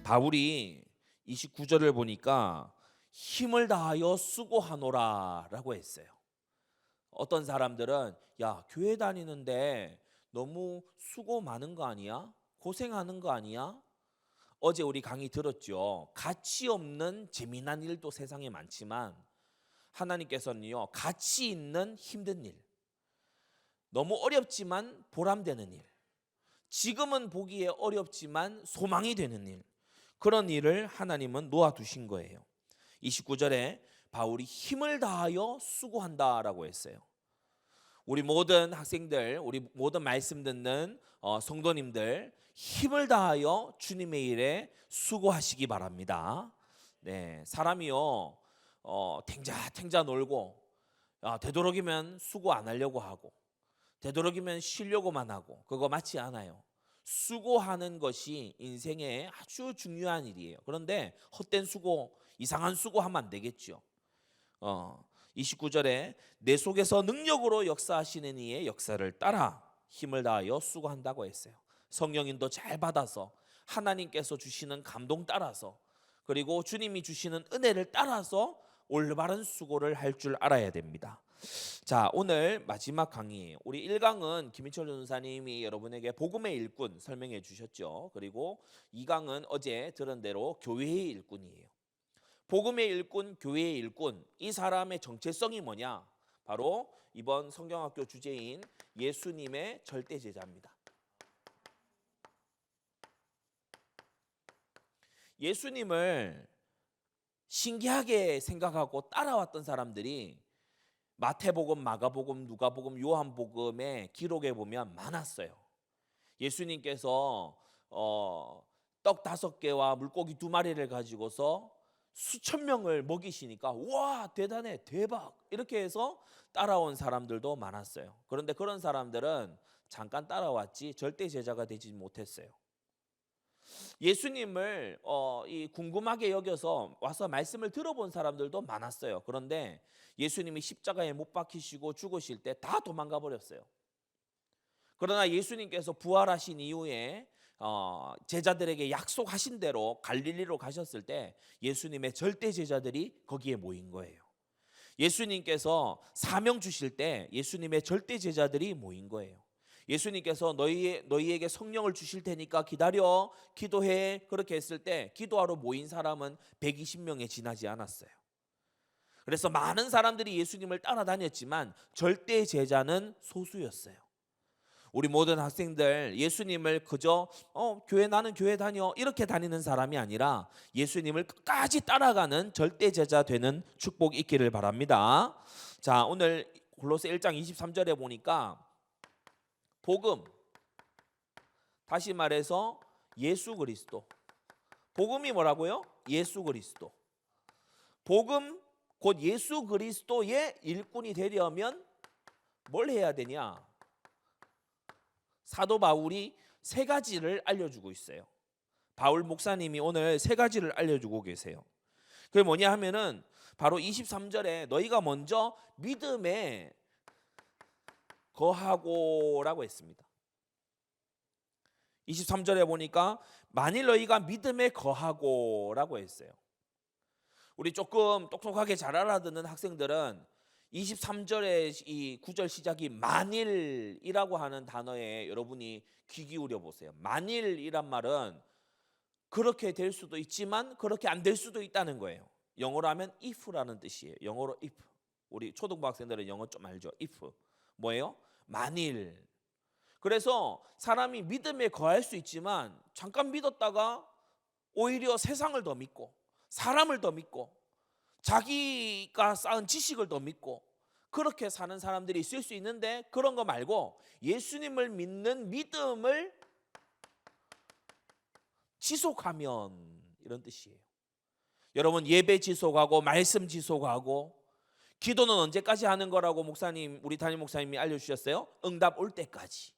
바울이 29절을 보니까 힘을 다하여 수고하노라 라고 했어요. 어떤 사람들은 야, 교회 다니는데 너무 수고 많은 거 아니야? 고생하는 거 아니야? 어제 우리 강의 들었죠. 가치 없는 재미난 일도 세상에 많지만 하나님께서는요, 가치 있는 힘든 일, 너무 어렵지만 보람되는 일, 지금은 보기에 어렵지만 소망이 되는 일, 그런 일을 하나님은 놓아두신 거예요. 29절에 바울이 힘을 다하여 수고한다라고 했어요. 우리 모든 학생들, 우리 모든 말씀 듣는 성도님들, 힘을 다하여 주님의 일에 수고하시기 바랍니다. 네, 사람이요, 탱자탱자 놀고, 되도록이면 수고 안 하려고 하고, 되도록이면 쉬려고만 하고, 그거 맞지 않아요. 수고하는 것이 인생의 아주 중요한 일이에요. 그런데 헛된 수고, 이상한 수고하면 안 되겠죠. 29절에 내 속에서 능력으로 역사하시는 이의 역사를 따라 힘을 다하여 수고한다고 했어요. 성령인도 잘 받아서 하나님께서 주시는 감동 따라서, 그리고 주님이 주시는 은혜를 따라서 올바른 수고를 할 줄 알아야 됩니다. 자, 오늘 마지막 강의, 우리 1강은 김인철 전사님이 여러분에게 복음의 일꾼 설명해 주셨죠. 그리고 2강은 어제 들은 대로 교회의 일꾼이에요. 복음의 일꾼, 교회의 일꾼, 이 사람의 정체성이 뭐냐? 바로 이번 성경학교 주제인 예수님의 절대 제자입니다. 예수님을 신기하게 생각하고 따라왔던 사람들이 마태복음, 마가복음, 누가복음, 요한복음의 기록에 보면 많았어요. 예수님께서 떡 5개와 물고기 2마리를 가지고서 수천 명을 먹이시니까 와, 대단해, 대박, 이렇게 해서 따라온 사람들도 많았어요. 그런데 그런 사람들은 잠깐 따라왔지 절대 제자가 되지 못했어요. 예수님을 궁금하게 여겨서 와서 말씀을 들어본 사람들도 많았어요. 그런데 예수님이 십자가에 못 박히시고 죽으실 때 다 도망가 버렸어요. 그러나 예수님께서 부활하신 이후에 제자들에게 약속하신 대로 갈릴리로 가셨을 때 예수님의 절대 제자들이 거기에 모인 거예요. 예수님께서 사명 주실 때 예수님의 절대 제자들이 모인 거예요. 예수님께서 너희에게 성령을 주실 테니까 기다려, 기도해, 그렇게 했을 때 기도하러 모인 사람은 120명에 지나지 않았어요. 그래서 많은 사람들이 예수님을 따라다녔지만 절대 제자는 소수였어요. 우리 모든 학생들, 예수님을 그저 나는 교회 다녀 이렇게 다니는 사람이 아니라 예수님을 끝까지 따라가는 절대 제자 되는 축복이 있기를 바랍니다. 자, 오늘 골로새 1장 23절에 보니까 복음, 다시 말해서 예수 그리스도. 복음이 뭐라고요? 예수 그리스도. 복음 곧 예수 그리스도의 일꾼이 되려면 뭘 해야 되냐? 사도 바울이 3가지를 알려주고 있어요. 바울 목사님이 오늘 3가지를 알려주고 계세요. 그게 뭐냐 하면은 바로 23절에 너희가 먼저 믿음에 거하고라고 했습니다. 23절에 보니까 만일 너희가 믿음에 거하고라고 했어요. 우리 조금 똑똑하게 잘 알아듣는 학생들은 23절의 이 구절 시작이 만일이라고 하는 단어에 여러분이 귀 기울여 보세요. 만일이란 말은 그렇게 될 수도 있지만 그렇게 안 될 수도 있다는 거예요. 영어로 하면 if라는 뜻이에요. 영어로 if. 우리 초등부 학생들은 영어 좀 알죠? if. 뭐예요? 만일. 그래서 사람이 믿음에 거할 수 있지만 잠깐 믿었다가 오히려 세상을 더 믿고 사람을 더 믿고 자기가 쌓은 지식을 더 믿고 그렇게 사는 사람들이 있을 수 있는데, 그런 거 말고 예수님을 믿는 믿음을 지속하면, 이런 뜻이에요. 여러분, 예배 지속하고 말씀 지속하고 기도는 언제까지 하는 거라고 목사님, 우리 담임 목사님이 알려주셨어요? 응답 올 때까지.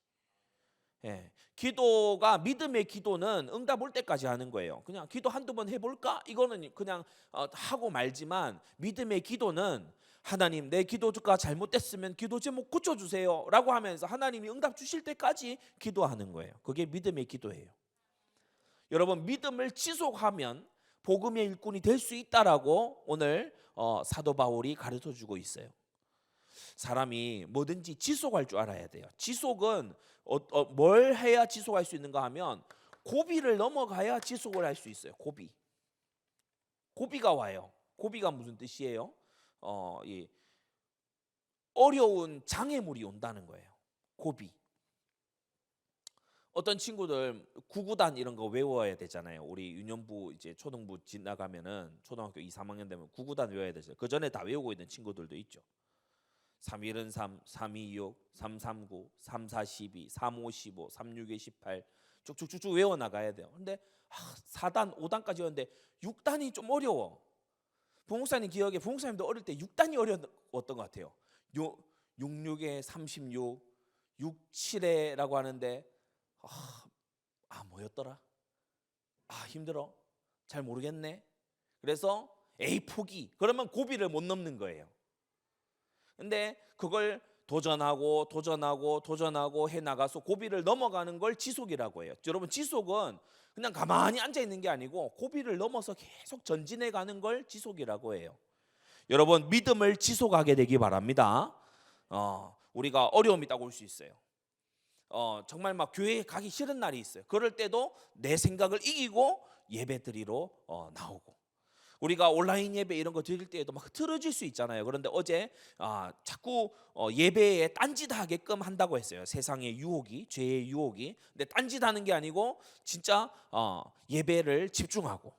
기도가, 믿음의 기도는 응답 올 때까지 하는 거예요. 그냥 기도 한두 번 해볼까? 이거는 그냥 하고 말지만, 믿음의 기도는 하나님, 내 기도가 잘못됐으면 기도 제목 고쳐주세요 라고 하면서 하나님이 응답 주실 때까지 기도하는 거예요. 그게 믿음의 기도예요. 여러분, 믿음을 지속하면 복음의 일꾼이 될 수 있다라고 오늘 사도 바울이 가르쳐 주고 있어요. 사람이 뭐든지 지속할 줄 알아야 돼요. 지속은 뭘 해야 지속할 수 있는가 하면 고비를 넘어가야 지속을 할 수 있어요. 고비가 와요. 고비가 무슨 뜻이에요? 이 어려운 장애물이 온다는 거예요. 고비. 어떤 친구들 구구단 이런 거 외워야 되잖아요. 우리 유년부 이제 초등부 지나가면은 초등학교 2, 3학년 되면 구구단 외워야 되죠. 그 전에 다 외우고 있는 친구들도 있죠. 313, 326, 339, 3412, 3515, 3618 쭉쭉쭉쭉 외워 나가야 돼요. 근데 4단, 5단까지 외웠는데 6단이 좀 어려워. 부목사님 기억에 부목사님도 어릴 때 6단이 어려웠던 것 같아요. 66에 36, 67에라고 하는데 뭐였더라? 힘들어. 잘 모르겠네. 그래서 에이 포기. 그러면 고비를 못 넘는 거예요. 근데 그걸 도전하고 해 나가서 고비를 넘어가는 걸 지속이라고 해요. 여러분, 지속은 그냥 가만히 앉아 있는 게 아니고 고비를 넘어서 계속 전진해 가는 걸 지속이라고 해요. 여러분, 믿음을 지속하게 되기 바랍니다. 우리가 어려움이 있다고 올 수 있어요. 정말 막 교회에 가기 싫은 날이 있어요. 그럴 때도 내 생각을 이기고 예배 드리러 나오고, 우리가 온라인 예배 이런 거 드릴 때에도 막 틀어질 수 있잖아요. 그런데 어제 자꾸 예배에 딴짓하게끔 한다고 했어요. 세상의 유혹이, 죄의 유혹이. 근데 딴짓하는 게 아니고 진짜 예배를 집중하고,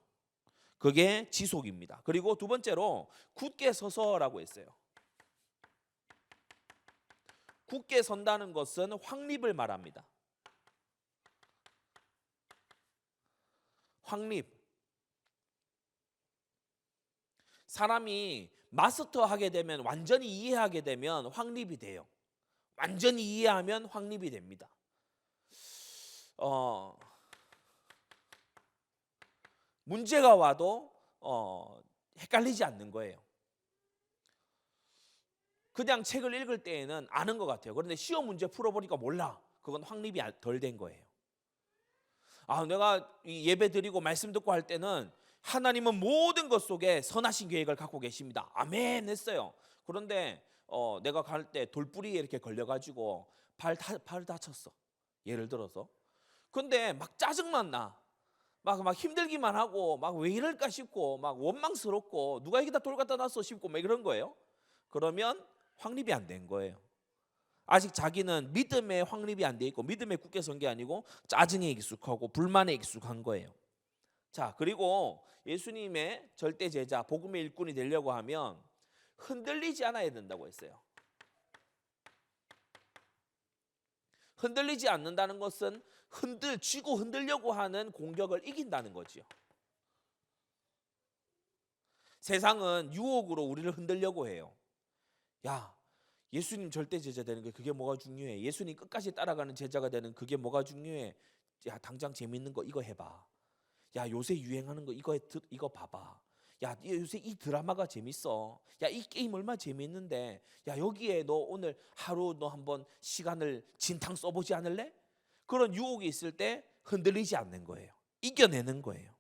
그게 지속입니다. 그리고 두 번째로 굳게 서서라고 했어요. 굳게 선다는 것은 확립을 말합니다. 확립. 사람이 마스터하게 되면, 완전히 이해하게 되면 확립이 돼요. 완전히 이해하면 확립이 됩니다. 문제가 와도 헷갈리지 않는 거예요. 그냥 책을 읽을 때에는 아는 것 같아요. 그런데 시험 문제 풀어보니까 몰라. 그건 확립이 덜 된 거예요. 내가 예배 드리고 말씀 듣고 할 때는 하나님은 모든 것 속에 선하신 계획을 갖고 계십니다. 아멘 했어요. 그런데 내가 갈 때 돌뿌리에 이렇게 걸려가지고 발 다쳤어. 예를 들어서. 근데 막 짜증만 나. 막 힘들기만 하고 막 왜 이럴까 싶고 막 원망스럽고 누가 여기다 돌 갖다 놨어 싶고 막 이런 거예요. 그러면 확립이 안 된 거예요. 아직 자기는 믿음의 확립이 안 돼 있고 믿음에 굳게 선 게 아니고 짜증에 익숙하고 불만에 익숙한 거예요. 자, 그리고 예수님의 절대 제자, 복음의 일꾼이 되려고 하면 흔들리지 않아야 된다고 했어요. 흔들리지 않는다는 것은 쥐고 흔들려고 하는 공격을 이긴다는 거지요. 세상은 유혹으로 우리를 흔들려고 해요. 야, 예수님 절대 제자 되는 게 그게 뭐가 중요해? 예수님 끝까지 따라가는 제자가 되는 그게 뭐가 중요해? 야, 당장 재밌는 거 이거 해봐. 야, 요새 유행하는 거 이거 봐봐. 야, 요새 이 드라마가 재밌어. 야, 이 게임 얼마나 재밌는데. 야, 여기에 너 오늘 하루 너 한번 시간을 진탕 써보지 않을래? 그런 유혹이 있을 때 흔들리지 않는 거예요. 이겨내는 거예요.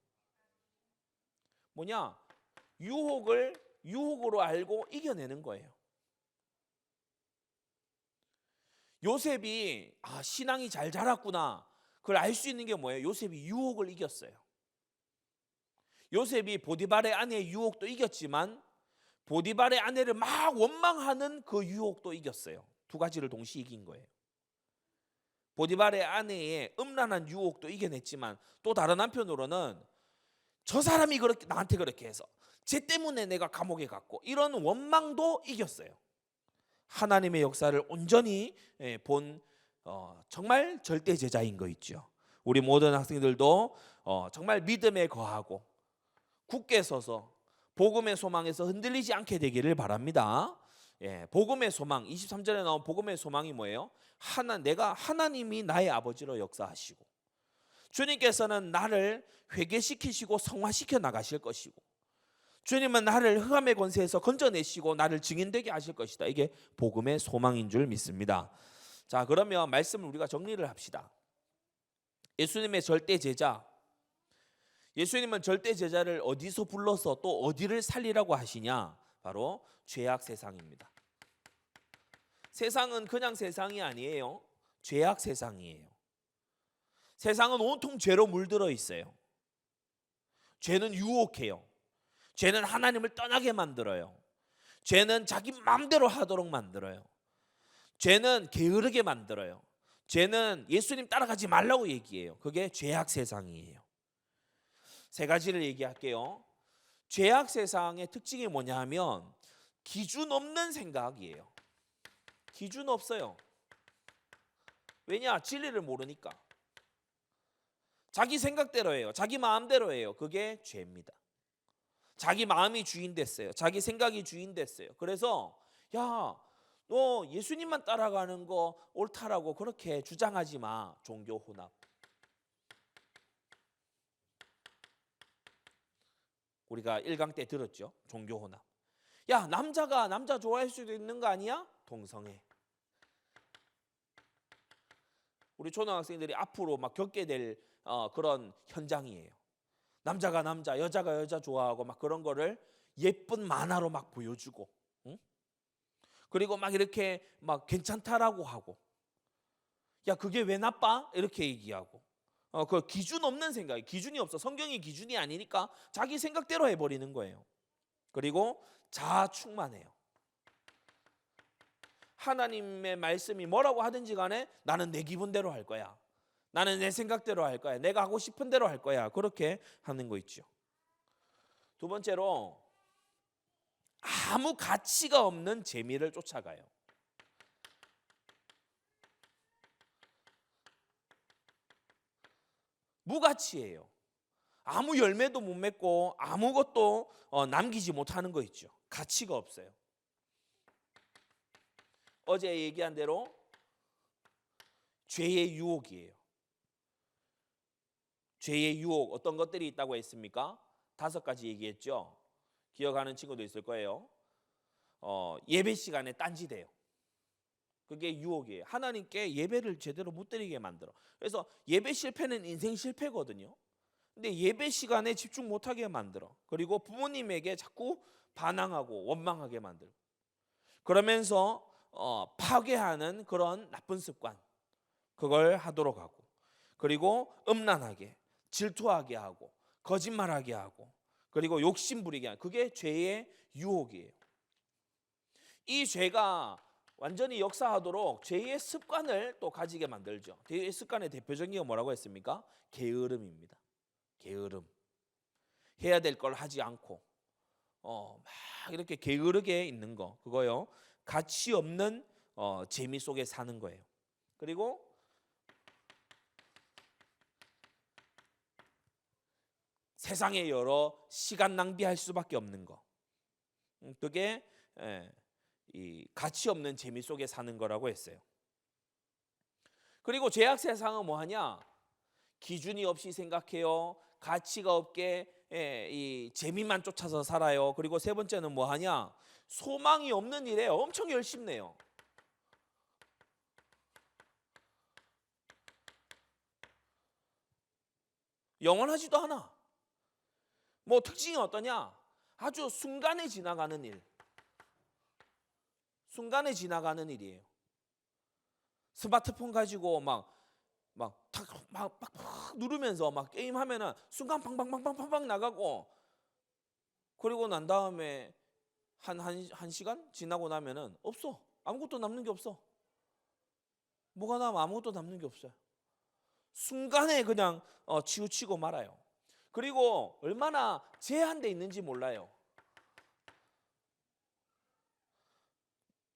뭐냐? 유혹을 유혹으로 알고 이겨내는 거예요. 요셉이 신앙이 잘 자랐구나. 그걸 알 수 있는 게 뭐예요? 요셉이 유혹을 이겼어요. 요셉이 보디발의 아내의 유혹도 이겼지만 보디발의 아내를 막 원망하는 그 유혹도 이겼어요. 두 가지를 동시에 이긴 거예요. 보디발의 아내의 음란한 유혹도 이겨냈지만 또 다른 한편으로는 저 사람이 나한테 그렇게 해서 쟤 때문에 내가 감옥에 갔고 이런 원망도 이겼어요. 하나님의 역사를 온전히 본 정말 절대 제자인 거 있죠. 우리 모든 학생들도 정말 믿음에 거하고 굳게 서서 복음의 소망에서 흔들리지 않게 되기를 바랍니다. 복음의 소망, 23절에 나온 복음의 소망이 뭐예요? 하나님이 나의 아버지로 역사하시고 주님께서는 나를 회개시키시고 성화시켜 나가실 것이고 주님은 나를 흑암의 권세에서 건져내시고 나를 증인되게 하실 것이다. 이게 복음의 소망인 줄 믿습니다. 자, 그러면 말씀을 우리가 정리를 합시다. 예수님의 절대 제자, 예수님은 절대 제자를 어디서 불러서 또 어디를 살리라고 하시냐? 바로 죄악 세상입니다. 세상은 그냥 세상이 아니에요. 죄악 세상이에요. 세상은 온통 죄로 물들어 있어요. 죄는 유혹해요. 죄는 하나님을 떠나게 만들어요. 죄는 자기 마음대로 하도록 만들어요. 죄는 게으르게 만들어요. 죄는 예수님 따라가지 말라고 얘기해요. 그게 죄악 세상이에요. 세 가지를 얘기할게요. 죄악 세상의 특징이 뭐냐 하면 기준 없는 생각이에요. 기준 없어요. 왜냐? 진리를 모르니까. 자기 생각대로 해요. 자기 마음대로 해요. 그게 죄입니다. 자기 마음이 주인 됐어요. 자기 생각이 주인 됐어요. 그래서 야, 너 예수님만 따라가는 거 옳다라고 그렇게 주장하지 마. 종교 혼합. 우리가 1강 때 들었죠. 종교 혼합. 야, 남자가 남자 좋아할 수도 있는 거 아니야? 동성애. 우리 초등학생들이 앞으로 막 겪게 될 그런 현장이에요. 남자가 남자, 여자가 여자 좋아하고 막 그런 거를 예쁜 만화로 막 보여주고, 응? 그리고 막 이렇게 막 괜찮다라고 하고, 야 그게 왜 나빠? 이렇게 얘기하고, 그 기준 없는 생각, 기준이 없어. 성경이 기준이 아니니까 자기 생각대로 해버리는 거예요. 그리고 자아 충만해요. 하나님의 말씀이 뭐라고 하든지 간에 나는 내 기분대로 할 거야. 나는 내 생각대로 할 거야. 내가 하고 싶은 대로 할 거야. 그렇게 하는 거 있죠. 두 번째로 아무 가치가 없는 재미를 쫓아가요. 무가치예요. 아무 열매도 못 맺고 아무것도 남기지 못하는 거 있죠. 가치가 없어요. 어제 얘기한 대로 죄의 유혹이에요. 죄의 유혹 어떤 것들이 있다고 했습니까? 5가지 얘기했죠. 기억하는 친구도 있을 거예요. 예배 시간에 딴지대요. 그게 유혹이에요. 하나님께 예배를 제대로 못 드리게 만들어. 그래서 예배 실패는 인생 실패거든요. 근데 예배 시간에 집중 못하게 만들어. 그리고 부모님에게 자꾸 반항하고 원망하게 만들고. 그러면서 파괴하는 그런 나쁜 습관, 그걸 하도록 하고, 그리고 음란하게, 질투하게 하고, 거짓말하게 하고, 그리고 욕심 부리게 하고, 그게 죄의 유혹이에요. 이 죄가 완전히 역사하도록 죄의 습관을 또 가지게 만들죠. 죄의 습관의 대표적인 게 뭐라고 했습니까? 게으름입니다. 게으름. 해야 될 걸 하지 않고 막 이렇게 게으르게 있는 거, 그거요. 가치 없는 재미 속에 사는 거예요. 그리고 세상에 여러 시간 낭비할 수밖에 없는 거. 그게 이 가치 없는 재미 속에 사는 거라고 했어요. 그리고 죄악 세상은 뭐 하냐? 기준이 없이 생각해요. 가치가 없게 이 재미만 쫓아서 살아요. 그리고 세 번째는 뭐 하냐? 소망이 없는 일에 엄청 열심히 내요. 영원하지도 않아. 뭐 특징이 어떠냐? 아주 순간에 지나가는 일. 순간에 지나가는 일이에요. 스마트폰 가지고 막 누르면서 막 게임하면은 순간 팡팡팡팡팡 나가고, 그리고 난 다음에 한 시간 지나고 나면은 없어. 아무것도 남는 게 없어. 뭐가 남아? 아무것도 남는 게 없어요. 순간에 그냥 치우치고 말아요. 그리고 얼마나 제한돼 있는지 몰라요.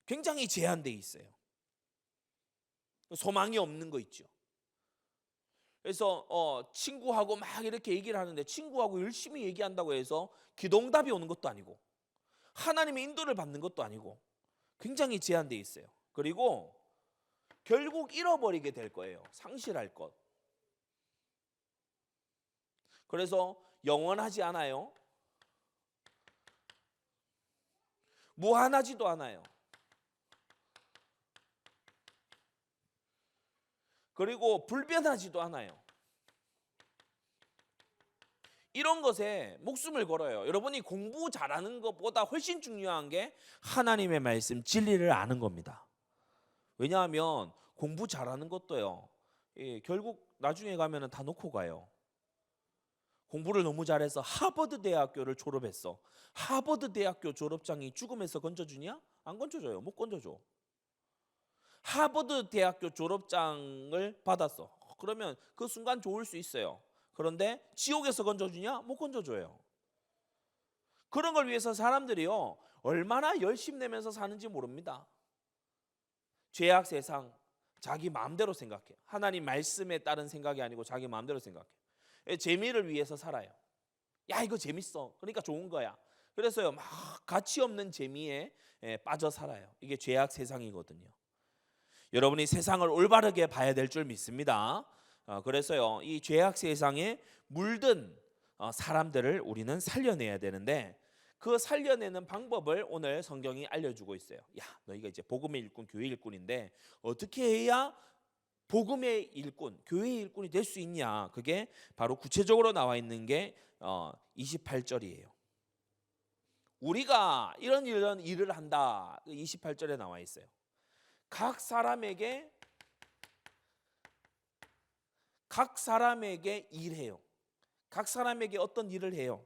굉장히 제한돼 있어요. 소망이 없는 거 있죠. 그래서 친구하고 막 이렇게 얘기를 하는데 친구하고 열심히 얘기한다고 해서 기도응답이 오는 것도 아니고 하나님의 인도를 받는 것도 아니고 굉장히 제한돼 있어요. 그리고 결국 잃어버리게 될 거예요. 상실할 것. 그래서 영원하지 않아요. 무한하지도 않아요. 그리고 불변하지도 않아요. 이런 것에 목숨을 걸어요. 여러분이 공부 잘하는 것보다 훨씬 중요한 게 하나님의 말씀 진리를 아는 겁니다. 왜냐하면 공부 잘하는 것도요, 결국 나중에 가면은 다 놓고 가요. 공부를 너무 잘해서 하버드 대학교를 졸업했어. 하버드 대학교 졸업장이 죽음에서 건져주냐? 안 건져줘요. 못 건져줘. 하버드 대학교 졸업장을 받았어. 그러면 그 순간 좋을 수 있어요. 그런데 지옥에서 건져주냐? 못 건져줘요. 그런 걸 위해서 사람들이요, 얼마나 열심 내면서 사는지 모릅니다. 죄악 세상, 자기 마음대로 생각해. 하나님 말씀에 따른 생각이 아니고 자기 마음대로 생각해. 재미를 위해서 살아요. 야, 이거 재밌어. 그러니까 좋은 거야. 그래서요, 막 가치 없는 재미에 빠져 살아요. 이게 죄악 세상이거든요. 여러분이 세상을 올바르게 봐야 될 줄 믿습니다. 그래서요, 이 죄악 세상에 물든 사람들을 우리는 살려내야 되는데, 그 살려내는 방법을 오늘 성경이 알려주고 있어요. 야, 너희가 이제 복음의 일꾼, 교회 일꾼인데 어떻게 해야 복음의 일꾼, 교회의 일꾼이 될 수 있냐? 그게 바로 구체적으로 나와 있는 게 28절이에요. 우리가 이런 일을 한다. 28절에 나와 있어요. 각 사람에게 일해요. 각 사람에게 어떤 일을 해요?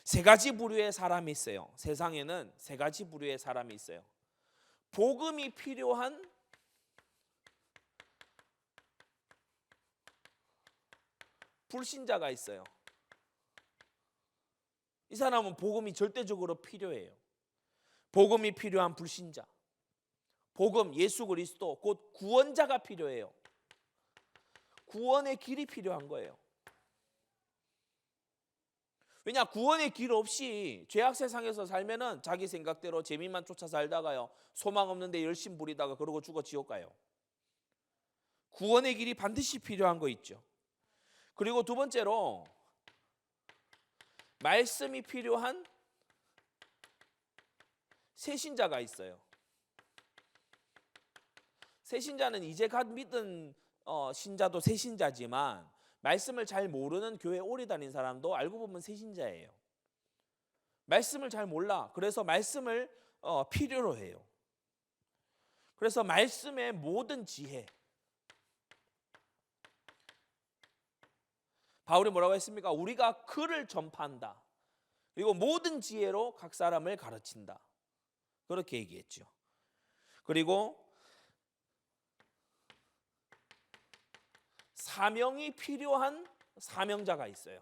세 가지 부류의 사람이 있어요. 세상에는 세 가지 부류의 사람이 있어요. 복음이 필요한 불신자가 있어요. 이 사람은 복음이 절대적으로 필요해요. 복음이 필요한 불신자. 복음, 예수 그리스도, 곧 구원자가 필요해요. 구원의 길이 필요한 거예요. 왜냐, 구원의 길 없이 죄악 세상에서 살면은 자기 생각대로 재미만 쫓아 살다가요, 소망 없는데 열심 부리다가 그러고 죽어 지옥 가요. 구원의 길이 반드시 필요한 거 있죠. 그리고 두 번째로 말씀이 필요한 새신자가 있어요. 새신자는 이제 갓 믿은 신자도 새신자지만 말씀을 잘 모르는 교회 오래 다닌 사람도 알고 보면 새신자예요. 말씀을 잘 몰라. 그래서 말씀을 필요로 해요. 그래서 말씀의 모든 지혜, 바울이 뭐라고 했습니까? 우리가 글을 전파한다. 그리고 모든 지혜로 각 사람을 가르친다. 그렇게 얘기했죠. 그리고 사명이 필요한 사명자가 있어요.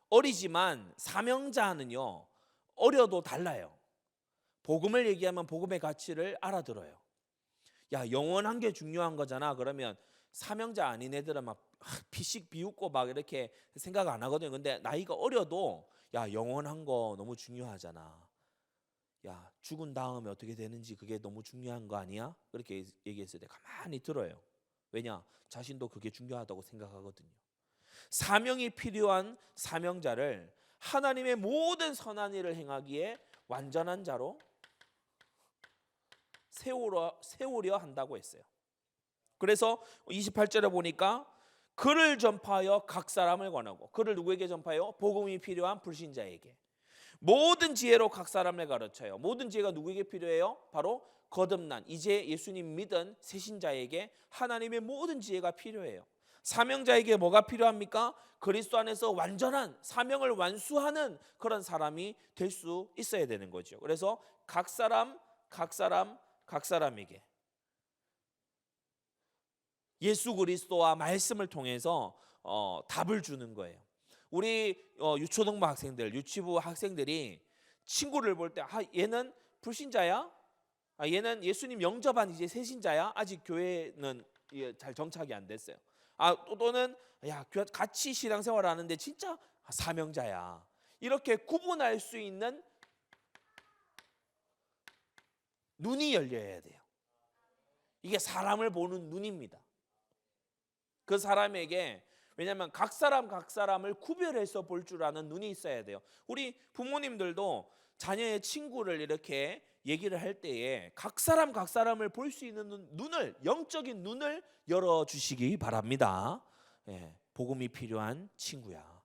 어리지만 사명자는요, 어려도 달라요. 복음을 얘기하면 복음의 가치를 알아들어요. 야, 영원한 게 중요한 거잖아. 그러면 사명자 아닌 애들은 막 피식 비웃고 막 이렇게 생각 안 하거든요. 근데 나이가 어려도 야, 영원한 거 너무 중요하잖아. 야, 죽은 다음에 어떻게 되는지 그게 너무 중요한 거 아니야? 그렇게 얘기했을 때 가만히 들어요. 왜냐? 자신도 그게 중요하다고 생각하거든요. 사명이 필요한 사명자를 하나님의 모든 선한 일을 행하기에 완전한 자로 세우려 한다고 했어요. 그래서 28절에 보니까 글을 전파하여 각 사람을 권하고, 글을 누구에게 전파해요? 복음이 필요한 불신자에게. 모든 지혜로 각 사람을 가르쳐요. 모든 지혜가 누구에게 필요해요? 바로 거듭난 이제 예수님 믿은 새신자에게 하나님의 모든 지혜가 필요해요. 사명자에게 뭐가 필요합니까? 그리스도 안에서 완전한 사명을 완수하는 그런 사람이 될 수 있어야 되는 거죠. 그래서 각 사람에게 예수 그리스도와 말씀을 통해서 답을 주는 거예요. 우리 유초등부 학생들, 유치부 학생들이 친구를 볼 때 얘는 불신자야? 얘는 예수님 영접한 이제 새신자야? 아직 교회는 잘 정착이 안 됐어요. 또는 야, 같이 신앙생활 하는데 진짜 사명자야. 이렇게 구분할 수 있는 눈이 열려야 돼요. 이게 사람을 보는 눈입니다. 그 사람에게, 왜냐하면 각 사람을 구별해서 볼 줄 아는 눈이 있어야 돼요. 우리 부모님들도 자녀의 친구를 이렇게 얘기를 할 때에 각 사람을 볼 수 있는 눈을, 영적인 눈을 열어주시기 바랍니다. 예, 복음이 필요한 친구야.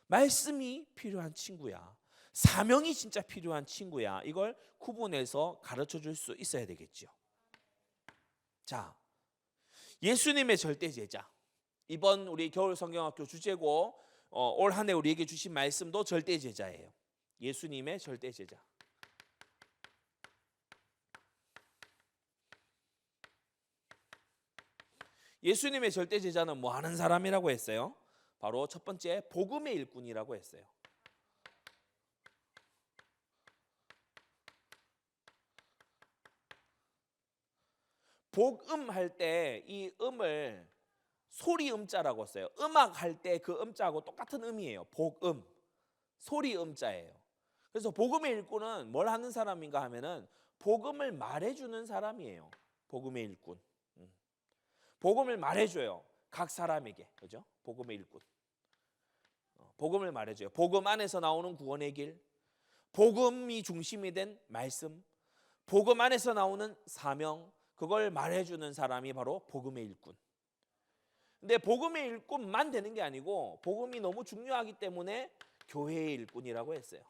말씀이 필요한 친구야. 사명이 진짜 필요한 친구야. 이걸 구분해서 가르쳐 줄 수 있어야 되겠죠. 자, 예수님의 절대 제자. 이번 우리 겨울 성경학교 주제고 올 한 해 우리에게 주신 말씀도 절대 제자예요. 예수님의 절대 제자. 예수님의 절대 제자는 뭐 하는 사람이라고 했어요? 바로 첫 번째 복음의 일꾼이라고 했어요. 복음할 때 이 음을 소리 음자라고 써요. 음악 할 때 그 음자하고 똑같은 음이에요. 복음, 소리 음자예요. 그래서 복음의 일꾼은 뭘 하는 사람인가 하면은 복음을 말해주는 사람이에요. 복음의 일꾼. 복음을 말해줘요. 각 사람에게, 그죠? 복음의 일꾼. 복음을 말해줘요. 복음 안에서 나오는 구원의 길, 복음이 중심이 된 말씀, 복음 안에서 나오는 사명, 그걸 말해주는 사람이 바로 복음의 일꾼. 근데 복음의 일꾼만 되는 게 아니고 복음이 너무 중요하기 때문에 교회의 일꾼이라고 했어요.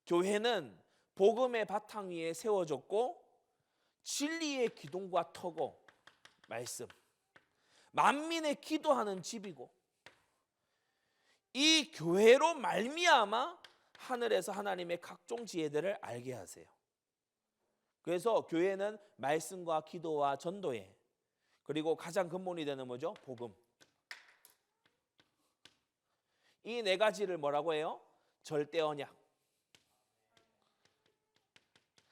교회는 복음의 바탕 위에 세워졌고 진리의 기둥과 터고 말씀, 만민의 기도하는 집이고 이 교회로 말미암아 하늘에서 하나님의 각종 지혜들을 알게 하세요. 그래서 교회는 말씀과 기도와 전도회, 그리고 가장 근본이 되는 뭐죠? 복음. 이 네 가지를 뭐라고 해요? 절대 언약.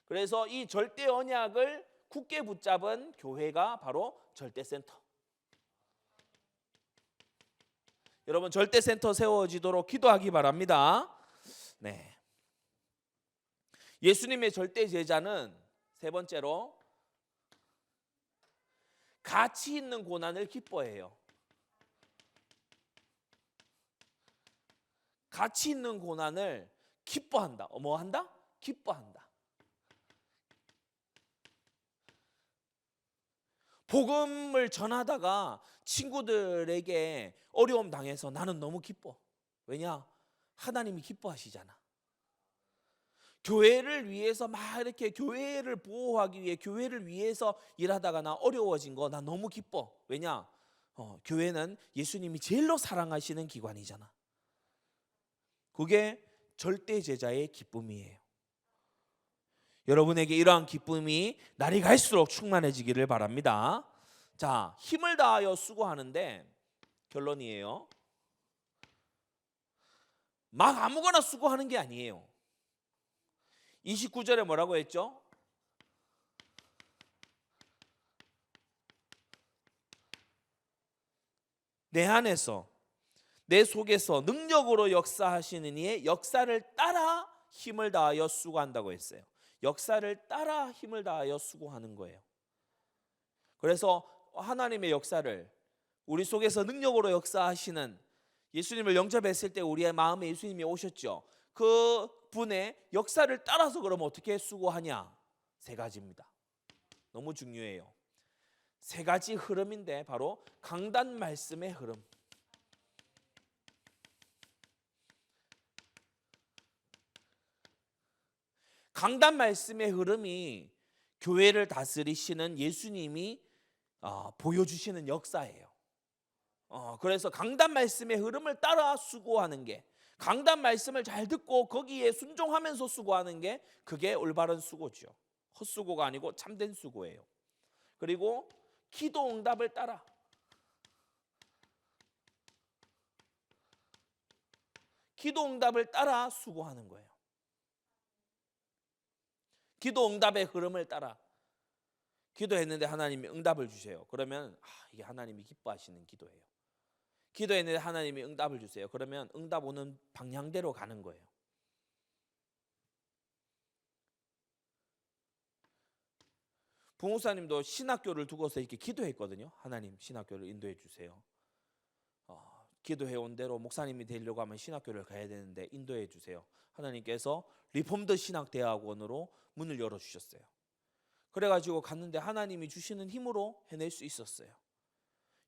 그래서 이 절대 언약을 굳게 붙잡은 교회가 바로 절대센터. 여러분 절대센터 세워지도록 기도하기 바랍니다. 네. 예수님의 절대 제자는 세 번째로 가치 있는 고난을 기뻐해요. 가치 있는 고난을 기뻐한다. 뭐 한다? 기뻐한다. 복음을 전하다가 친구들에게 어려움 당해서 나는 너무 기뻐. 왜냐? 하나님이 기뻐하시잖아. 교회를 위해서 막 이렇게 교회를 보호하기 위해 교회를 위해서 일하다가 나 어려워진 거 나 너무 기뻐. 왜냐? 교회는 예수님이 제일로 사랑하시는 기관이잖아. 그게 절대 제자의 기쁨이에요. 여러분에게 이러한 기쁨이 날이 갈수록 충만해지기를 바랍니다. 자, 힘을 다하여 수고하는데 결론이에요. 막 아무거나 수고하는 게 아니에요. 29절에 뭐라고 했죠? 내 안에서 내 속에서 능력으로 역사하시는 이의 역사를 따라 힘을 다하여 수고한다고 했어요. 역사를 따라 힘을 다하여 수고하는 거예요. 그래서 하나님의 역사를 우리 속에서 능력으로 역사하시는 예수님을 영접했을 때 우리의 마음에 예수님이 오셨죠. 그 분의 역사를 따라서 그러면 어떻게 수고하냐? 세 가지입니다. 너무 중요해요. 세 가지 흐름인데 바로 강단 말씀의 흐름. 강단 말씀의 흐름이 교회를 다스리시는 예수님이 보여주시는 역사예요. 그래서 강단 말씀의 흐름을 따라 수고하는 게, 강단 말씀을 잘 듣고 거기에 순종하면서 수고하는 게 그게 올바른 수고죠. 헛수고가 아니고 참된 수고예요. 그리고 기도 응답을 따라, 기도 응답을 따라 수고하는 거예요. 기도 응답의 흐름을 따라 기도했는데 하나님이 응답을 주세요. 그러면 이게 하나님이 기뻐하시는 기도예요. 기도했는데 하나님이 응답을 주세요. 그러면 응답 오는 방향대로 가는 거예요. 부목사님도 신학교를 두고서 이렇게 기도했거든요. 하나님 신학교를 인도해 주세요. 기도해온 대로 목사님이 되려고 하면 신학교를 가야 되는데 인도해 주세요. 하나님께서 리폼드 신학대학원으로 문을 열어주셨어요. 그래가지고 갔는데 하나님이 주시는 힘으로 해낼 수 있었어요.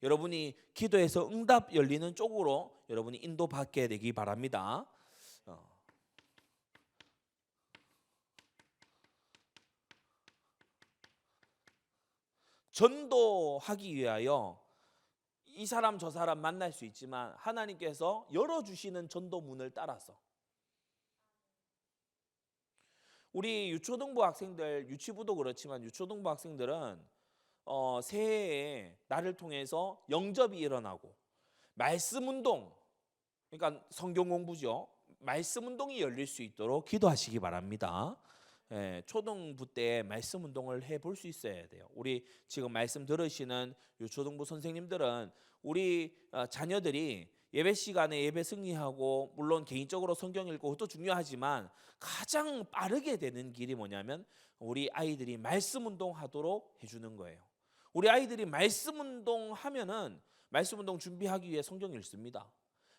여러분이 기도해서 응답 열리는 쪽으로 여러분이 인도받게 되기 바랍니다. 전도하기 위하여 이 사람 저 사람 만날 수 있지만 하나님께서 열어주시는 전도 문을 따라서 우리 유초등부 학생들, 유치부도 그렇지만 유초등부 학생들은 새해에 나를 통해서 영접이 일어나고 말씀 운동, 그러니까 성경 공부죠. 말씀 운동이 열릴 수 있도록 기도하시기 바랍니다. 초등부 때 말씀 운동을 해볼 수 있어야 돼요. 우리 지금 말씀 들으시는 유초등부 선생님들은 우리 자녀들이 예배 시간에 예배 승리하고 물론 개인적으로 성경 읽고 그것도 중요하지만 가장 빠르게 되는 길이 뭐냐면 우리 아이들이 말씀 운동하도록 해주는 거예요. 우리 아이들이 말씀 운동하면은 말씀 운동 준비하기 위해 성경 읽습니다.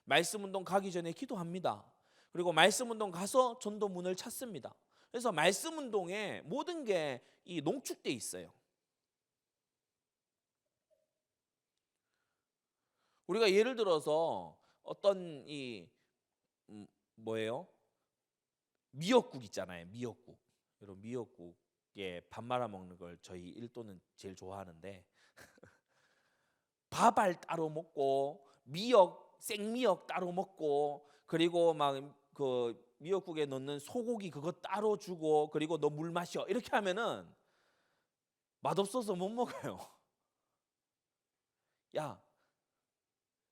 말씀 운동 가기 전에 기도합니다. 그리고 말씀 운동 가서 전도문을 찾습니다. 그래서 말씀 운동에 모든 게 이 농축돼 있어요. 우리가 예를 들어서 어떤 뭐예요? 미역국 있잖아요. 미역국. 여러분 미역국에 밥 말아 먹는 걸 저희 일도는 제일 좋아하는데 밥알 따로 먹고 생미역 따로 먹고 그리고 막 그 미역국에 넣는 소고기 그거 따로 주고 그리고 너 물 마셔 이렇게 하면은 맛없어서 못 먹어요. 야,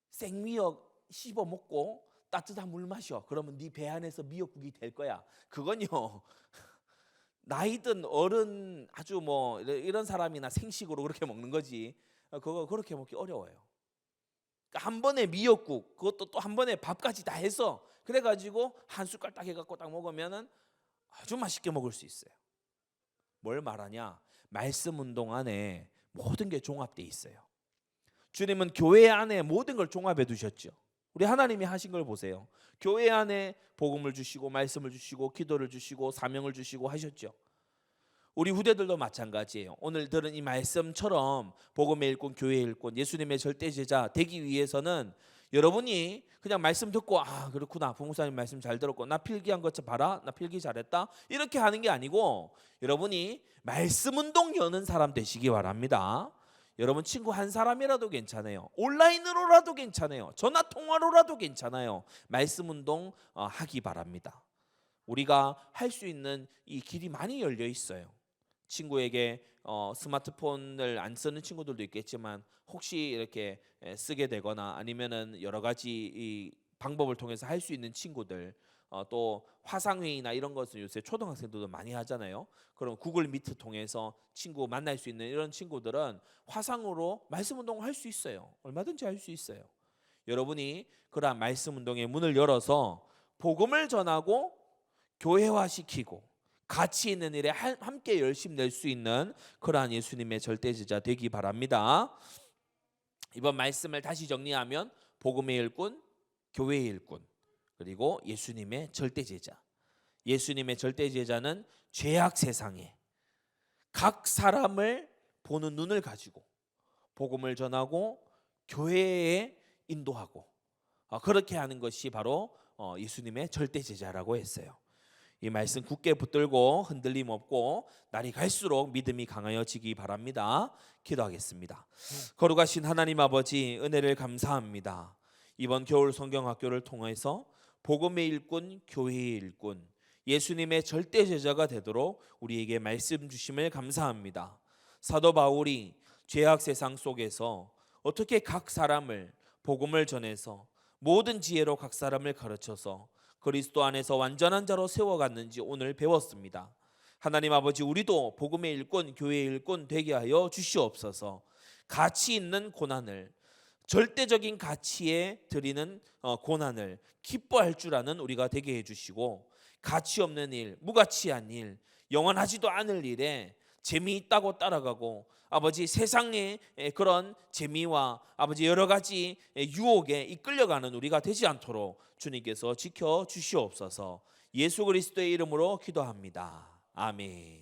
생미역 씹어 먹고 따뜻한 물 마셔. 그러면 네 배 안에서 미역국이 될 거야. 그건요. 나이든 어른 아주 뭐 이런 사람이나 생식으로 그렇게 먹는 거지. 그거 그렇게 먹기 어려워요. 그러니까 한 번에 미역국, 그것도 또 한 번에 밥까지 다 해서 그래가지고 한 숟갈 딱 해갖고 딱 먹으면은 아주 맛있게 먹을 수 있어요. 뭘 말하냐? 말씀 운동 안에 모든 게 종합돼 있어요. 주님은 교회 안에 모든 걸 종합해 두셨죠. 우리 하나님이 하신 걸 보세요. 교회 안에 복음을 주시고 말씀을 주시고 기도를 주시고 사명을 주시고 하셨죠. 우리 후대들도 마찬가지예요. 오늘 들은 이 말씀처럼 복음의 일꾼, 교회의 일꾼, 예수님의 절대제자 되기 위해서는 여러분이 그냥 말씀 듣고 아 그렇구나 부목사님 말씀 잘 들었고 나 필기한 것 봐라 나 필기 잘했다 이렇게 하는 게 아니고 여러분이 말씀 운동 여는 사람 되시기 바랍니다. 여러분 친구 한 사람이라도 괜찮아요. 온라인으로라도 괜찮아요. 전화 통화로라도 괜찮아요. 말씀 운동 하기 바랍니다. 우리가 할 수 있는 이 길이 많이 열려 있어요. 친구에게 스마트폰을 안 쓰는 친구들도 있겠지만 혹시 이렇게 쓰게 되거나 아니면은 여러 가지 이 방법을 통해서 할 수 있는 친구들 또 화상회의나 이런 것을 요새 초등학생들도 많이 하잖아요. 그럼 구글 미트 통해서 친구 만날 수 있는 이런 친구들은 화상으로 말씀 운동을 할 수 있어요. 얼마든지 할 수 있어요. 여러분이 그러한 말씀 운동의 문을 열어서 복음을 전하고 교회화시키고 가치 있는 일에 함께 열심 낼 수 있는 그러한 예수님의 절대제자 되기 바랍니다. 이번 말씀을 다시 정리하면 복음의 일꾼, 교회의 일꾼, 그리고 예수님의 절대제자. 예수님의 절대제자는 죄악 세상에 각 사람을 보는 눈을 가지고 복음을 전하고 교회에 인도하고 그렇게 하는 것이 바로 예수님의 절대제자라고 했어요. 이 말씀 굳게 붙들고 흔들림 없고 날이 갈수록 믿음이 강하여지기 바랍니다. 기도하겠습니다. 거룩하신 하나님 아버지 은혜를 감사합니다. 이번 겨울 성경학교를 통해서 복음의 일꾼, 교회의 일꾼, 예수님의 절대 제자가 되도록 우리에게 말씀 주심을 감사합니다. 사도 바울이 죄악 세상 속에서 어떻게 각 사람을 복음을 전해서 모든 지혜로 각 사람을 가르쳐서 그리스도 안에서 완전한 자로 세워갔는지 오늘 배웠습니다. 하나님 아버지 우리도 복음의 일꾼, 교회의 일꾼 되게 하여 주시옵소서. 가치 있는 고난을 절대적인 가치에 드리는 고난을 기뻐할 줄 아는 우리가 되게 해주시고 가치 없는 일, 무가치한 일, 영원하지도 않을 일에 재미있다고 따라가고 아버지 세상의 그런 재미와 아버지 여러 가지 유혹에 이끌려가는 우리가 되지 않도록 주님께서 지켜 주시옵소서. 예수 그리스도의 이름으로 기도합니다. 아멘.